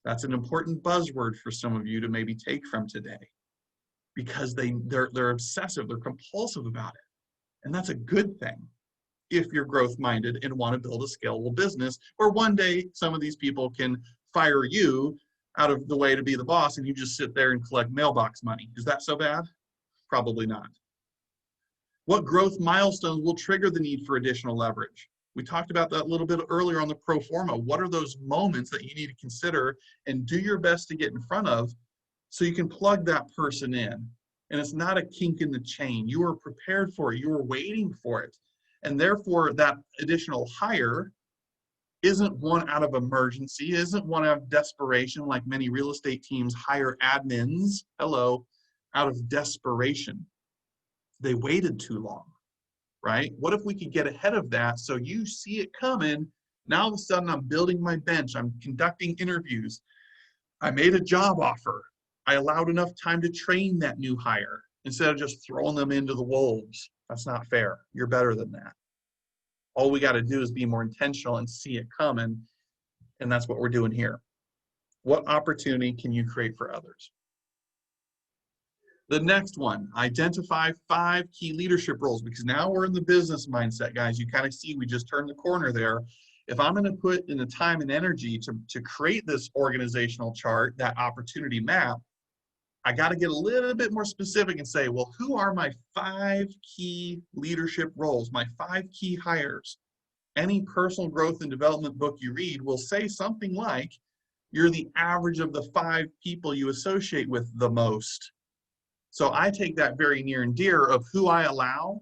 That's an important buzzword for some of you to maybe take from today, because they're obsessive, they're compulsive about it. And that's a good thing if you're growth minded and want to build a scalable business where one day some of these people can fire you out of the way to be the boss and you just sit there and collect mailbox money. Is that so bad? Probably not. What growth milestones will trigger the need for additional leverage? We talked about that a little bit earlier on the pro forma. What are those moments that you need to consider and do your best to get in front of so you can plug that person in? And it's not a kink in the chain. You are prepared for it. You are waiting for it. And therefore, that additional hire isn't one out of emergency, isn't one out of desperation, like many real estate teams hire admins, out of desperation. They waited too long, right? What if we could get ahead of that so you see it coming? Now all of a sudden I'm building my bench, I'm conducting interviews, I made a job offer, I allowed enough time to train that new hire instead of just throwing them into the wolves. That's not fair. You're better than that. All we got to do is be more intentional and see it coming, and that's what we're doing here. What opportunity can you create for others? The next one, identify 5 key leadership roles, because now we're in the business mindset, guys. You kind of see we just turned the corner there. If I'm going to put in the time and energy to create this organizational chart, that opportunity map, I got to get a little bit more specific and say, well, who are my 5 key leadership roles, my 5 key hires? Any personal growth and development book you read will say something like, you're the average of the 5 people you associate with the most. So I take that very near and dear of who I allow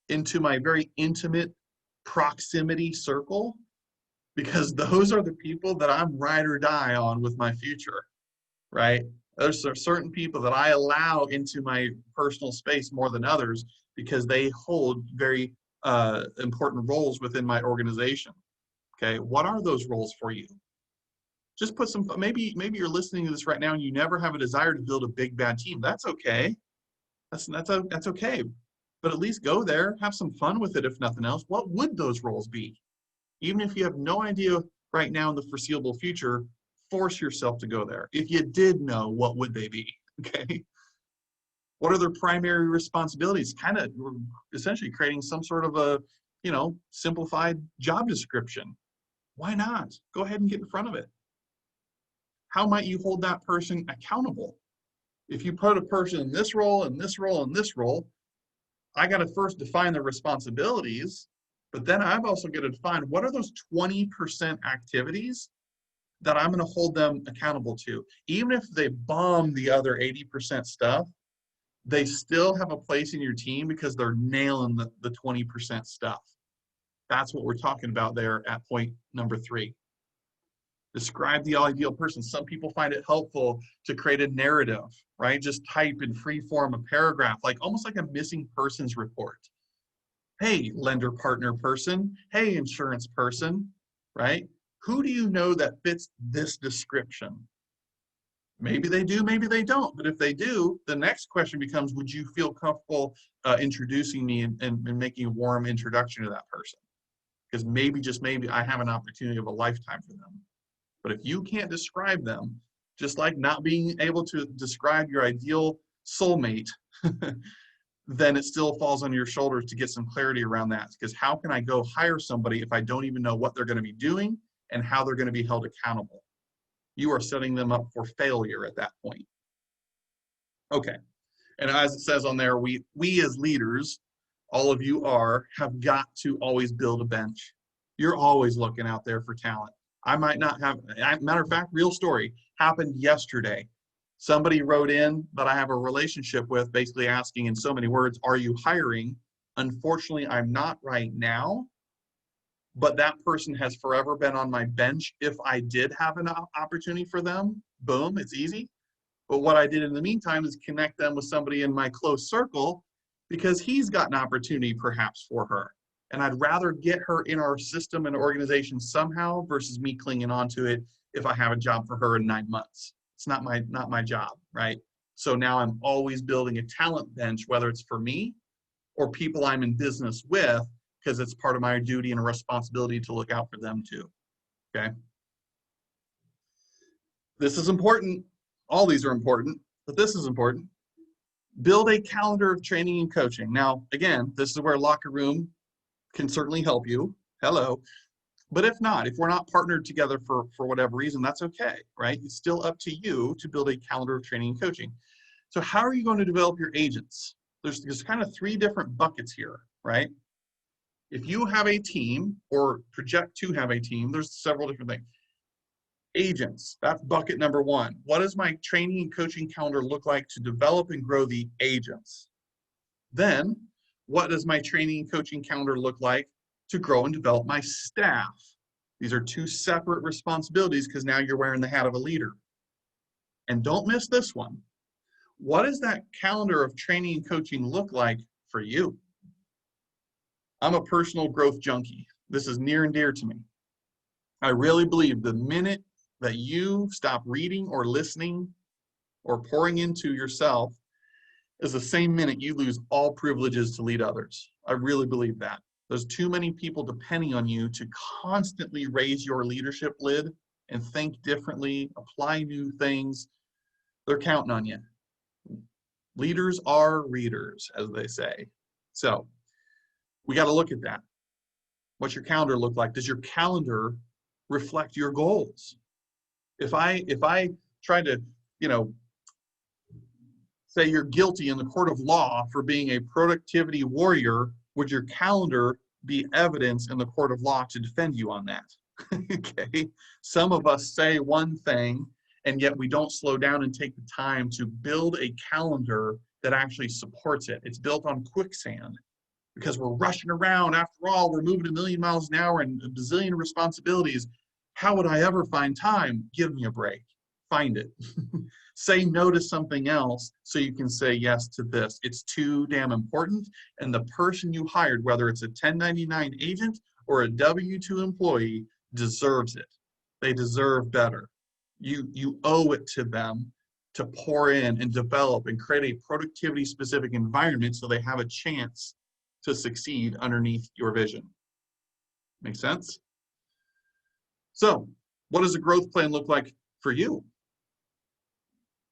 into my very intimate proximity circle, because those are the people that I'm ride or die on with my future, right? There's certain people that I allow into my personal space more than others because they hold very important roles within my organization. Okay, what are those roles for you? Just put some, maybe you're listening to this right now and you never have a desire to build a big bad team. That's okay. That's okay. But at least go there, have some fun with it if nothing else. What would those roles be? Even if you have no idea right now in the foreseeable future, force yourself to go there. If you did know, what would they be? Okay. What are their primary responsibilities? Kind of essentially creating some sort of a, simplified job description. Why not? Go ahead and get in front of it. How might you hold that person accountable? If you put a person in this role, and this role, and this role, I got to first define the responsibilities, but then I've also got to define what are those 20% activities that I'm going to hold them accountable to. Even if they bomb the other 80% stuff, they still have a place in your team because they're nailing the 20% stuff. That's what we're talking about there at point number 3. Describe the ideal person. Some people find it helpful to create a narrative, right? Just type in free form a paragraph, like almost like a missing persons report. Hey, lender partner person. Hey, insurance person, right? Who do you know that fits this description? Maybe they do, maybe they don't. But if they do, the next question becomes, would you feel comfortable introducing me and making a warm introduction to that person? Because maybe, just maybe, I have an opportunity of a lifetime for them. But if you can't describe them, just like not being able to describe your ideal soulmate, then it still falls on your shoulders to get some clarity around that. Because how can I go hire somebody if I don't even know what they're going to be doing and how they're going to be held accountable? You are setting them up for failure at that point. Okay, and as it says on there, we as leaders, all of you have got to always build a bench. You're always looking out there for talent. I might not have, matter of fact, real story, happened yesterday. Somebody wrote in that I have a relationship with, basically asking in so many words, are you hiring? Unfortunately, I'm not right now, but that person has forever been on my bench. If I did have an opportunity for them, boom, it's easy. But what I did in the meantime is connect them with somebody in my close circle because he's got an opportunity perhaps for her. And I'd rather get her in our system and organization somehow versus me clinging onto it if I have a job for her in 9 months. It's not my job, right? So now I'm always building a talent bench, whether it's for me or people I'm in business with, because it's part of my duty and a responsibility to look out for them too, okay? This is important. All these are important, but this is important. Build a calendar of training and coaching. Now, again, this is where Locker Room can certainly help you. Hello. But if not, if we're not partnered together for whatever reason, that's okay, right? It's still up to you to build a calendar of training and coaching. So how are you going to develop your agents? There's kind of 3 different buckets here, right? If you have a team or project to have a team, there's several different things. Agents, that's bucket number 1. What does my training and coaching calendar look like to develop and grow the agents? Then, what does my training and coaching calendar look like to grow and develop my staff? These are 2 separate responsibilities because now you're wearing the hat of a leader. And don't miss this one. What does that calendar of training and coaching look like for you? I'm a personal growth junkie. This is near and dear to me. I really believe the minute that you stop reading or listening or pouring into yourself is the same minute you lose all privileges to lead others. I really believe that. There's too many people depending on you to constantly raise your leadership lid and think differently, apply new things. They're counting on you. Leaders are readers, as they say. So we got to look at that. What's your calendar look like? Does your calendar reflect your goals? If I try to, say you're guilty in the court of law for being a productivity warrior, would your calendar be evidence in the court of law to defend you on that? Okay. Some of us say one thing, and yet we don't slow down and take the time to build a calendar that actually supports it. It's built on quicksand because we're rushing around. After all, we're moving a million miles an hour and a bazillion responsibilities. How would I ever find time? Give me a break. Find it. Say no to something else so you can say yes to this. It's too damn important. And the person you hired, whether it's a 1099 agent or a W-2 employee, deserves it. They deserve better. You owe it to them to pour in and develop and create a productivity specific environment so they have a chance to succeed underneath your vision. Make sense? So what does a growth plan look like for you?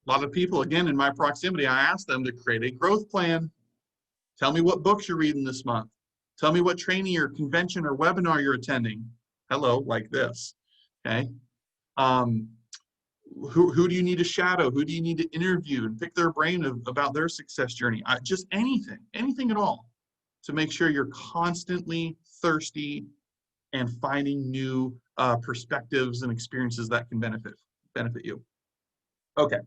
A lot of people, again, in my proximity, I ask them to create a growth plan. Tell me what books you're reading this month. Tell me what training or convention or webinar you're attending. Hello, like this, okay? Who do you need to shadow? Who do you need to interview and pick their brain about their success journey? Just anything at all to make sure you're constantly thirsty and finding new perspectives and experiences that can benefit you. Okay.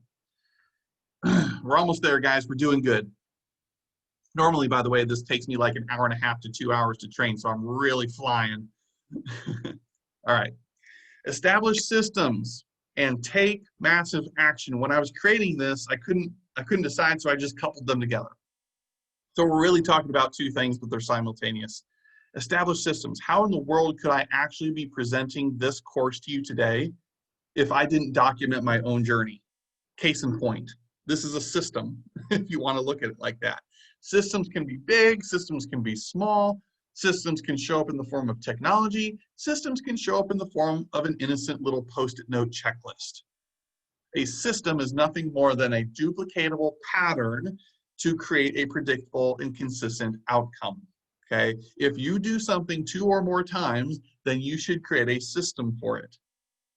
We're almost there, guys. We're doing good. Normally, by the way, this takes me like an hour and a half to 2 hours to train, so I'm really flying. All right. Establish systems and take massive action. When I was creating this, I couldn't decide, so I just coupled them together. So we're really talking about 2 things, but they're simultaneous. Establish systems. How in the world could I actually be presenting this course to you today if I didn't document my own journey? Case in point. This is a system, if you want to look at it like that. Systems can be big, systems can be small, systems can show up in the form of technology, systems can show up in the form of an innocent little post-it note checklist. A system is nothing more than a duplicatable pattern to create a predictable and consistent outcome, okay? If you do something 2 or more times, then you should create a system for it.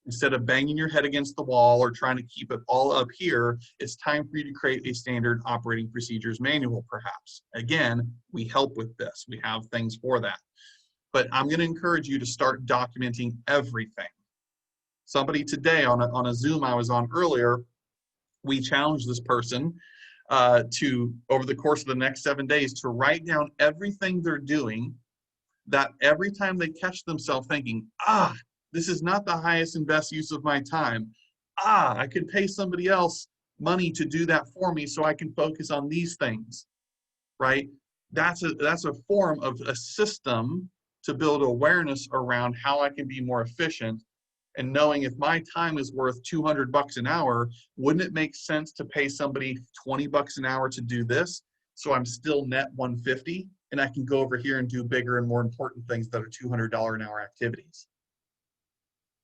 Instead of banging your head against the wall or trying to keep it all up here, it's time for you to create a standard operating procedures manual, perhaps. Again, we help with this. We have things for that. But I'm going to encourage you to start documenting everything. Somebody today on a Zoom I was on earlier we challenge this person to, over the course of the next 7 days, to write down everything they're doing that every time they catch themselves thinking, this is not the highest and best use of my time. I could pay somebody else money to do that for me so I can focus on these things, right? That's a form of a system to build awareness around how I can be more efficient, and knowing if my time is worth $200 an hour, wouldn't it make sense to pay somebody $20 an hour to do this? So I'm still net 150, and I can go over here and do bigger and more important things that are $200 an hour activities.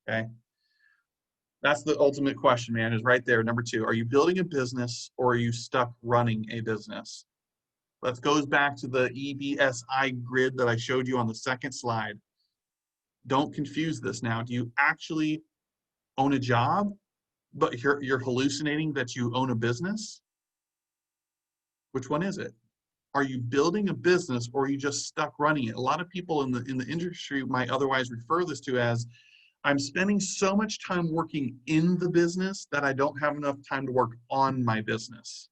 Okay. That's the ultimate question, man, is right there. Number 2, are you building a business or are you stuck running a business? That goes back to the EBSI grid that I showed you on the second slide. Don't confuse this now. Do you actually own a job, but you're hallucinating that you own a business? Which one is it? Are you building a business or are you just stuck running it? A lot of people in the industry might otherwise refer this to as, I'm spending so much time working in the business that I don't have enough time to work on my business.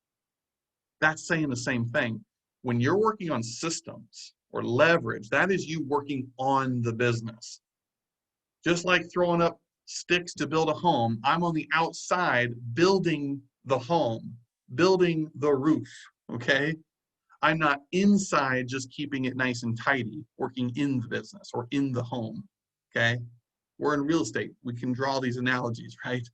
That's saying the same thing. When you're working on systems or leverage, that is you working on the business. Just like throwing up sticks to build a home, I'm on the outside building the home, building the roof, okay? I'm not inside just keeping it nice and tidy, working in the business or in the home, okay? We're in real estate. We can draw these analogies, right?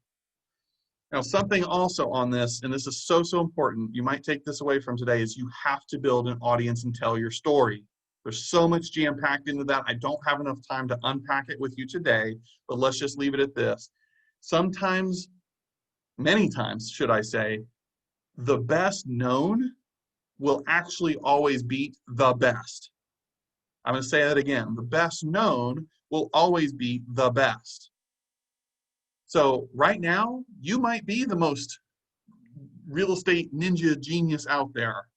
Now, something also on this, and this is so, so important, you might take this away from today, is you have to build an audience and tell your story. There's so much jam-packed into that. I don't have enough time to unpack it with you today, but let's just leave it at this. Sometimes, many times, should I say, the best known will actually always beat the best. I'm going to say that again. The best known will always be the best. So right now, you might be the most real estate ninja genius out there.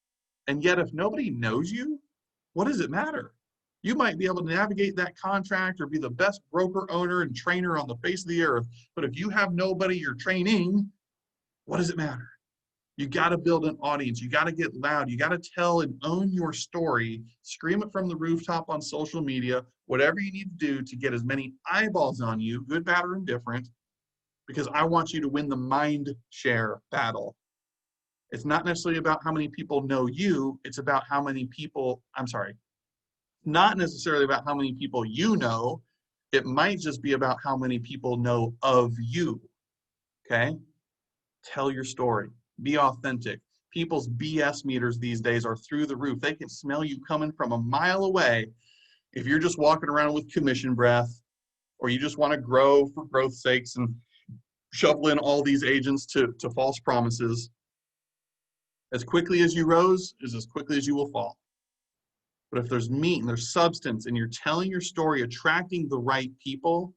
And yet if nobody knows you, what does it matter? You might be able to navigate that contract or be the best broker owner and trainer on the face of the earth. But if you have nobody you're training, what does it matter? You got to build an audience. You got to get loud. You got to tell and own your story. Scream it from the rooftop on social media, whatever you need to do to get as many eyeballs on you, good, bad, or indifferent, because I want you to win the mind share battle. It's not necessarily about how many people know you. It's about how many people, not necessarily about how many people you know. It might just be about how many people know of you, okay? Tell your story. Be authentic. People's BS meters these days are through the roof. They can smell you coming from a mile away if you're just walking around with commission breath, or you just want to grow for growth's sakes and shovel in all these agents to false promises. As quickly as you rose is as quickly as you will fall. But if there's meat and there's substance and you're telling your story, attracting the right people,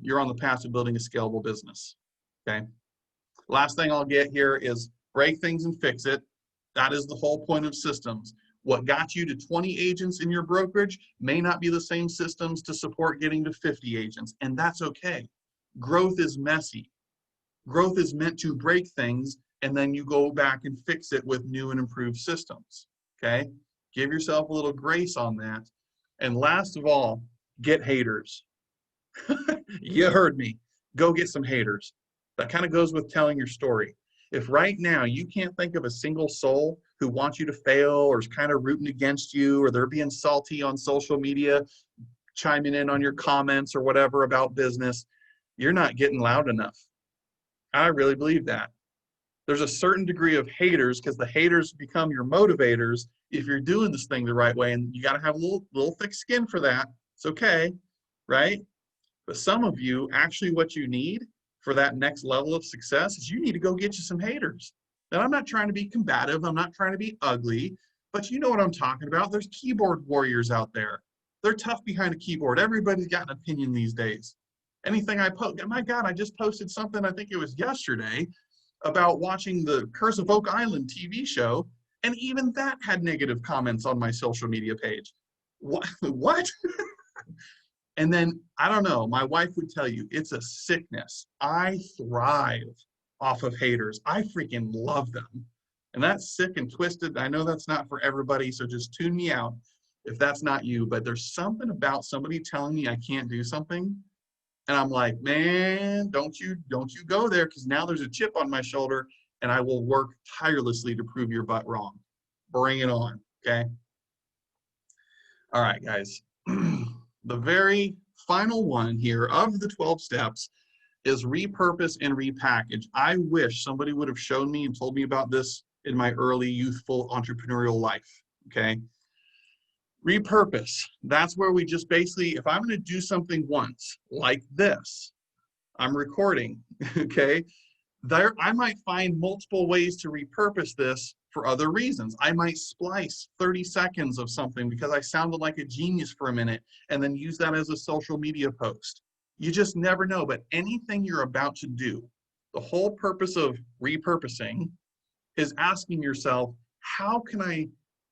you're on the path to building a scalable business, okay? Last thing I'll get here is break things and fix it. That is the whole point of systems. What got you to 20 agents in your brokerage may not be the same systems to support getting to 50 agents, and that's okay. Growth is messy. Growth is meant to break things, and then you go back and fix it with new and improved systems, okay? Give yourself a little grace on that. And last of all, get haters. You heard me. Go get some haters. That kind of goes with telling your story. If right now you can't think of a single soul who wants you to fail or is kind of rooting against you, or they're being salty on social media, chiming in on your comments or whatever about business, you're not getting loud enough. I really believe that. There's a certain degree of haters, because the haters become your motivators if you're doing this thing the right way, and you got to have a little thick skin for that. It's okay, right? But some of you, actually what you need for that next level of success is you need to go get you some haters. And I'm not trying to be combative. I'm not trying to be ugly, but you know what I'm talking about. There's keyboard warriors out there. They're tough behind a keyboard. Everybody's got an opinion these days. Anything I post, my God, I just posted something, I think it was yesterday, about watching the Curse of Oak Island TV show, and even that had negative comments on my social media page. What? And then, I don't know, my wife would tell you, it's a sickness. I thrive off of haters. I freaking love them. And that's sick and twisted. I know that's not for everybody, so just tune me out if that's not you. But there's something about somebody telling me I can't do something, and I'm like, man, don't you go there, because now there's a chip on my shoulder, and I will work tirelessly to prove your butt wrong. Bring it on, okay? All right, guys. The very final one here of the 12 steps is repurpose and repackage. I wish somebody would have shown me and told me about this in my early youthful entrepreneurial life, okay? Repurpose, that's where we just basically, if I'm gonna do something once, like this, I'm recording, okay? There, I might find multiple ways to repurpose this for other reasons. I might splice 30 seconds of something because I sounded like a genius for a minute and then use that as a social media post. You just never know, but anything you're about to do, the whole purpose of repurposing is asking yourself, how can I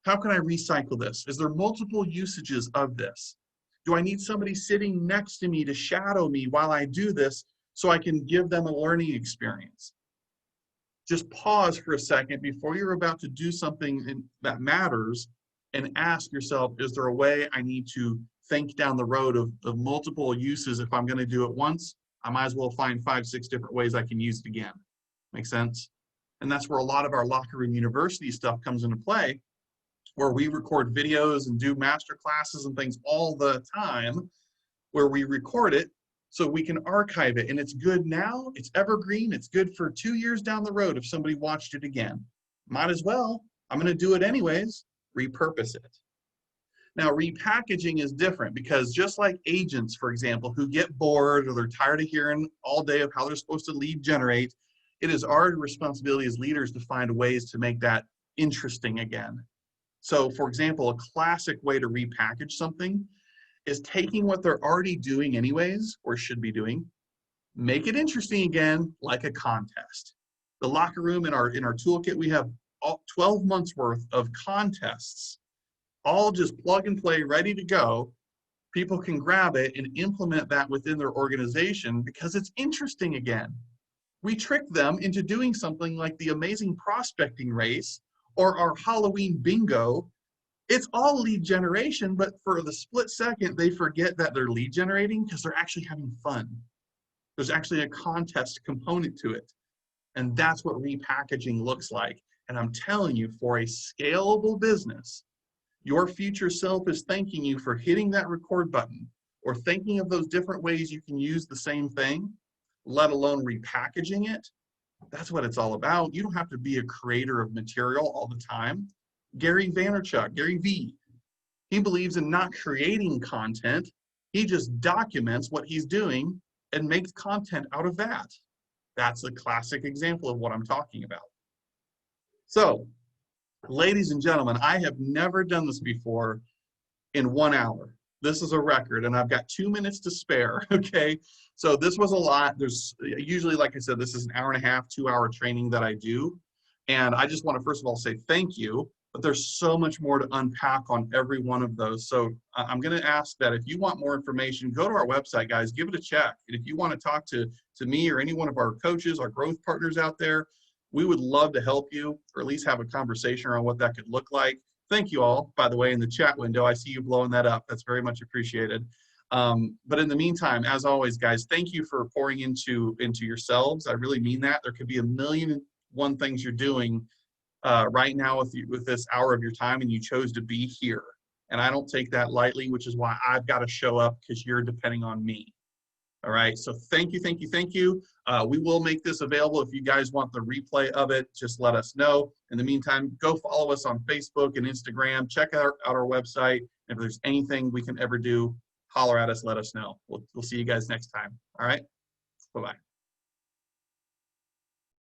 recycle this? Is there multiple usages of this? Do I need somebody sitting next to me to shadow me while I do this so I can give them a learning experience? Just pause for a second before you're about to do something that matters and ask yourself, is there a way I need to think down the road of multiple uses? If I'm going to do it once, I might as well find 5, 6 different ways I can use it again. Make sense? And that's where a lot of our Locker Room University stuff comes into play, where we record videos and do master classes and things all the time, where we record it so we can archive it. And it's good now, it's evergreen, it's good for 2 years down the road if somebody watched it again. Might as well, I'm gonna do it anyways, repurpose it. Now, repackaging is different, because just like agents, for example, who get bored or they're tired of hearing all day of how they're supposed to lead generate, it is our responsibility as leaders to find ways to make that interesting again. So, for example, a classic way to repackage something is taking what they're already doing anyways, or should be doing, make it interesting again, like a contest. The Locker Room, in our toolkit, we have 12 months worth of contests, all just plug and play, ready to go. People can grab it and implement that within their organization because it's interesting again. We trick them into doing something like the amazing prospecting race or our Halloween bingo. It's all lead generation, but for the split second, they forget that they're lead generating because they're actually having fun. There's actually a contest component to it. And that's what repackaging looks like. And I'm telling you, for a scalable business, your future self is thanking you for hitting that record button or thinking of those different ways you can use the same thing, let alone repackaging it. That's what it's all about. You don't have to be a creator of material all the time. Gary Vaynerchuk, Gary V, he believes in not creating content. He just documents what he's doing and makes content out of that. That's a classic example of what I'm talking about. So, ladies and gentlemen, I have never done this before in 1 hour. This is a record, and I've got 2 minutes to spare, okay? So this was a lot. There's usually, like I said, this is an hour and a half, 2 hour training that I do. And I just want to, first of all, say thank you, but there's so much more to unpack on every one of those. So I'm going to ask that if you want more information, go to our website, guys, give it a check. And if you want to talk to me or any one of our coaches, our growth partners out there, we would love to help you, or at least have a conversation around what that could look like. Thank you all, by the way, in the chat window. I see you blowing that up. That's very much appreciated. But in the meantime, as always, guys, thank you for pouring into yourselves. I really mean that. There could be 1,000,001 things you're doing right now with this hour of your time, and you chose to be here. And I don't take that lightly, which is why I've got to show up, because you're depending on me. All right, so thank you, thank you, thank you. We will make this available. If you guys want the replay of it, just let us know. In the meantime, go follow us on Facebook and Instagram. Check out our website. If there's anything we can ever do, holler at us, let us know. We'll see you guys next time. All right, bye-bye.